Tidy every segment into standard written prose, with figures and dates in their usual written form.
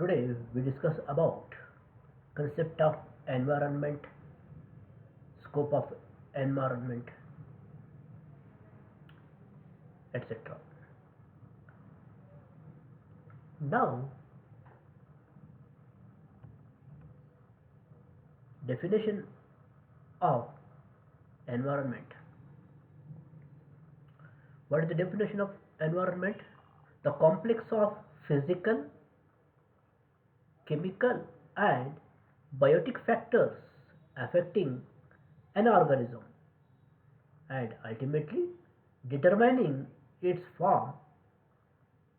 Today we discuss about concept of environment, scope of environment, etc. Now, definition of environment. What is the definition of environment? The complex of physical, chemical, and biotic factors affecting an organism and ultimately determining its form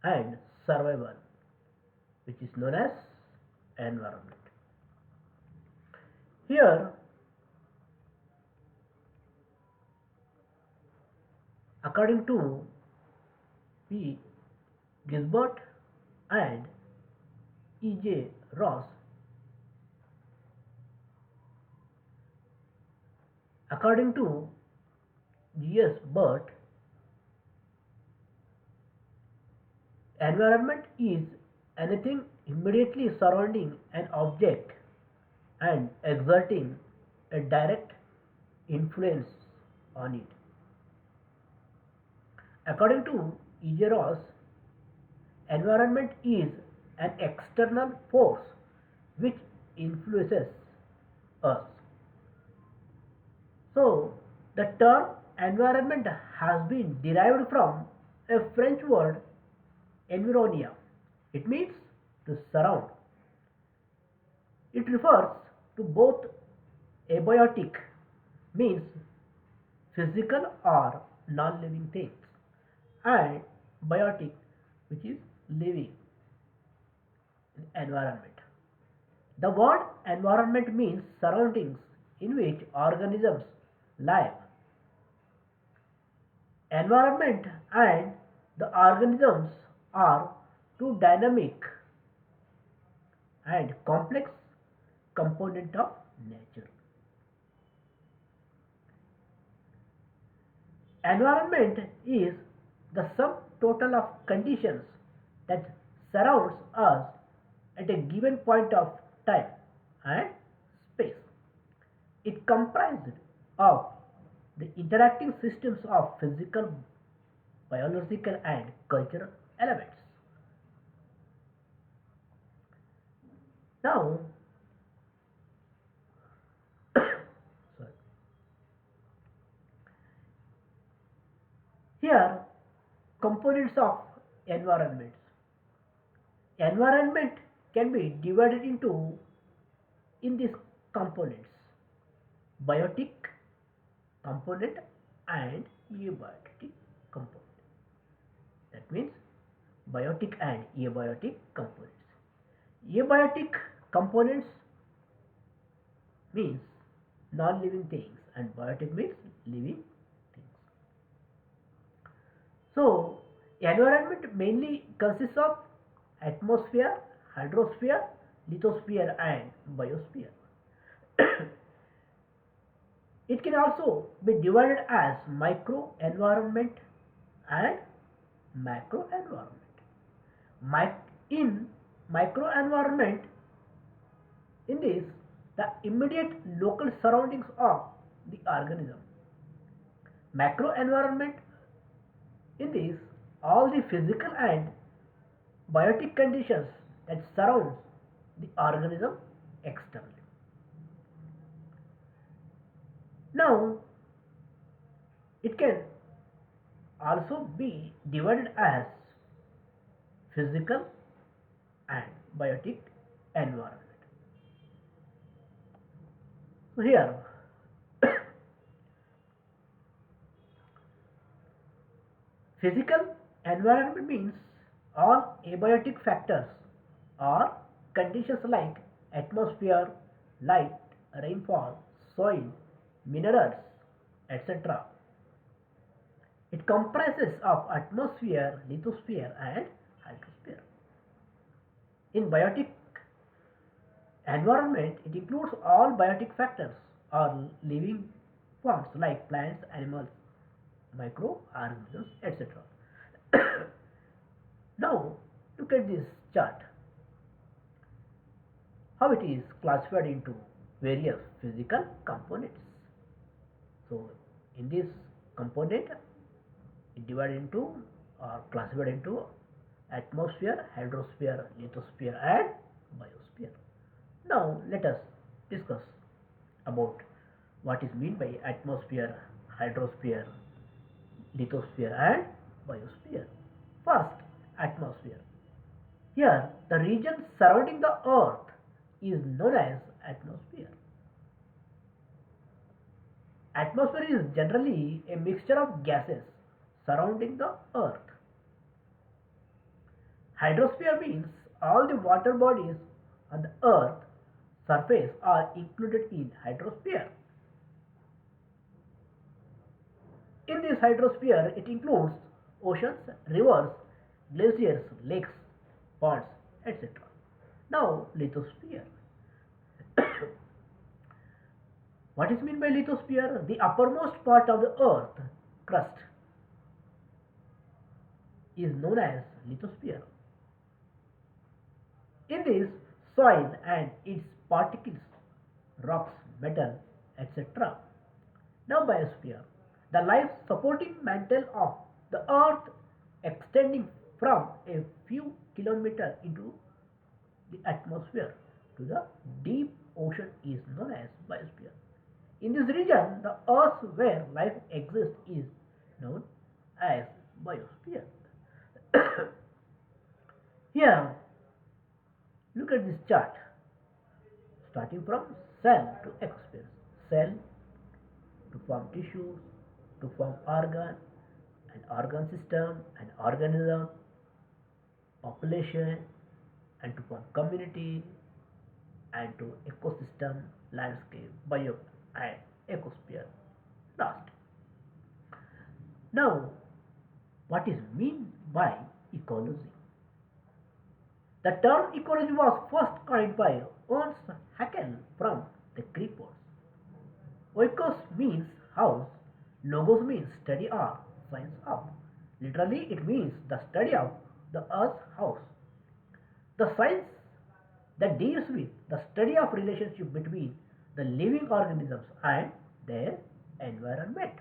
and survival, which is known as environment. Here, according to P. Gisbert and E. J. Ross, according to G. S. Burt, environment is anything immediately surrounding an object and exerting a direct influence on it. According to E. J. Ross, environment is an external force which influences us. So, the term environment has been derived from a French word environia. It means to surround. It refers to both abiotic, means physical or non-living things, and biotic, which is living environment. The word environment means surroundings in which organisms live. Environment and the organisms are two dynamic and complex components of nature. Environment is the sum total of conditions that surrounds us at a given point of time and space. It comprises of the interacting systems of physical, biological and cultural elements. Now, sorry, here components of environments. Environment can be divided into in these components: biotic component and abiotic component. That means biotic and abiotic components. Abiotic components means non-living things and biotic means living things. So, environment mainly consists of atmosphere, hydrosphere, lithosphere and biosphere. It can also be divided as micro environment and macro environment. In micro environment, in this, the immediate local surroundings of the organism. Macro environment, in this, all the physical and biotic conditions that surrounds the organism externally. Now, it can also be divided as physical and biotic environment. So here, physical environment means all abiotic factors or conditions like atmosphere, light, rainfall, soil, minerals, etc. It comprises of atmosphere, lithosphere and hydrosphere. In biotic environment, it includes all biotic factors or living forms like plants, animals, microorganisms, etc. Now, look at this chart. how it is classified into various physical components. So in this component, it divided into or classified into atmosphere, hydrosphere, lithosphere, and biosphere. Now let us discuss about what is meant by atmosphere, hydrosphere, lithosphere, and biosphere. First, atmosphere. Here, the region surrounding the earth is known as atmosphere. Atmosphere is generally a mixture of gases surrounding the earth. Hydrosphere means all the water bodies on the earth surface are included in hydrosphere. In this hydrosphere, it includes oceans, rivers, glaciers, lakes, ponds, etc. Now, lithosphere. What is meant by lithosphere? The uppermost part of the earth crust is known as lithosphere. In this, soil and its particles, rocks, metal, etc. Now, biosphere, the life supporting mantle of the earth extending from a few kilometers into the atmosphere to the deep ocean is known as biosphere. In this region, the earth where life exists is known as biosphere. Here, look at this chart starting from cell to exosphere. Cell to form tissues, to form organ, an organ system, an organism, population, and to form community, and to ecosystem, landscape, bio, and ecosphere. Last. Now, what is meant by ecology? The term ecology was first coined by Ernst Haeckel from the Greek words. Oikos means house, logos means study or science of. Literally, it means the study of the earth's house. The science that deals with the study of relationship between the living organisms and their environment.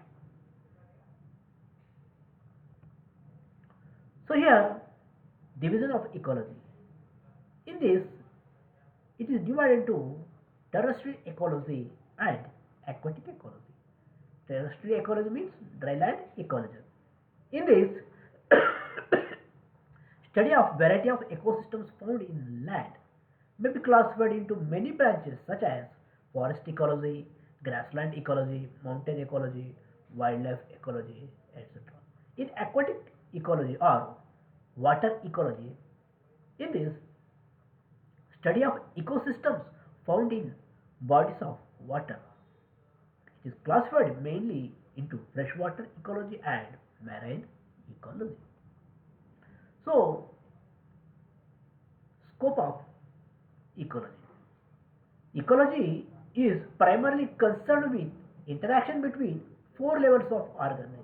So here, division of ecology. In this, it is divided into terrestrial ecology and aquatic ecology. Terrestrial ecology means dry land ecology. In this, study of variety of ecosystems found in land may be classified into many branches such as forest ecology, grassland ecology, mountain ecology, wildlife ecology, etc. In aquatic ecology or water ecology, in this study of ecosystems found in bodies of water. It is classified mainly into freshwater ecology and marine ecology. So, scope of ecology. Ecology is primarily concerned with interaction between four levels of organization.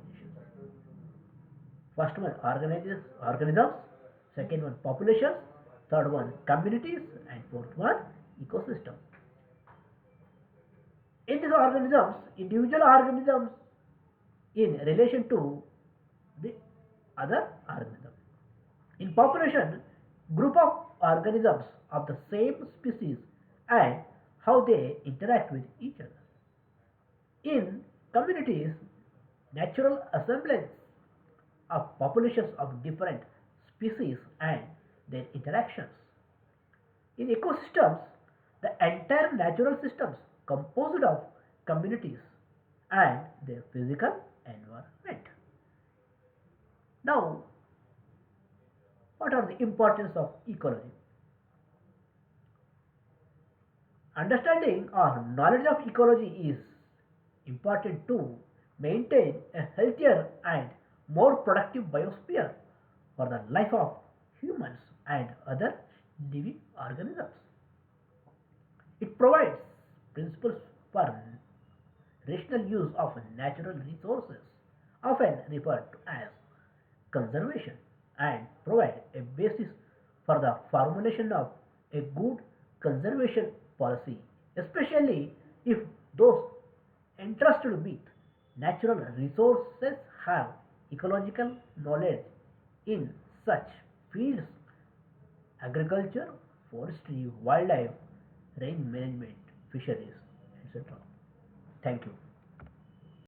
First one organisms, second one populations, third one communities, and fourth one ecosystem. In these organisms, individual organisms in relation to the other organism. In population, group of organisms of the same species and how they interact with each other. In communities, natural assemblage of populations of different species and their interactions. In ecosystems, the entire natural systems composed of communities and their physical environment. Now, what are the importance of ecology? Understanding or knowledge of ecology is important to maintain a healthier and more productive biosphere for the life of humans and other living organisms. It provides principles for rational use of natural resources, often referred to as conservation, and provide a basis for the formulation of a good conservation policy, especially if those entrusted with natural resources have ecological knowledge in such fields: agriculture, forestry, wildlife, rain management, fisheries, etc. Thank you.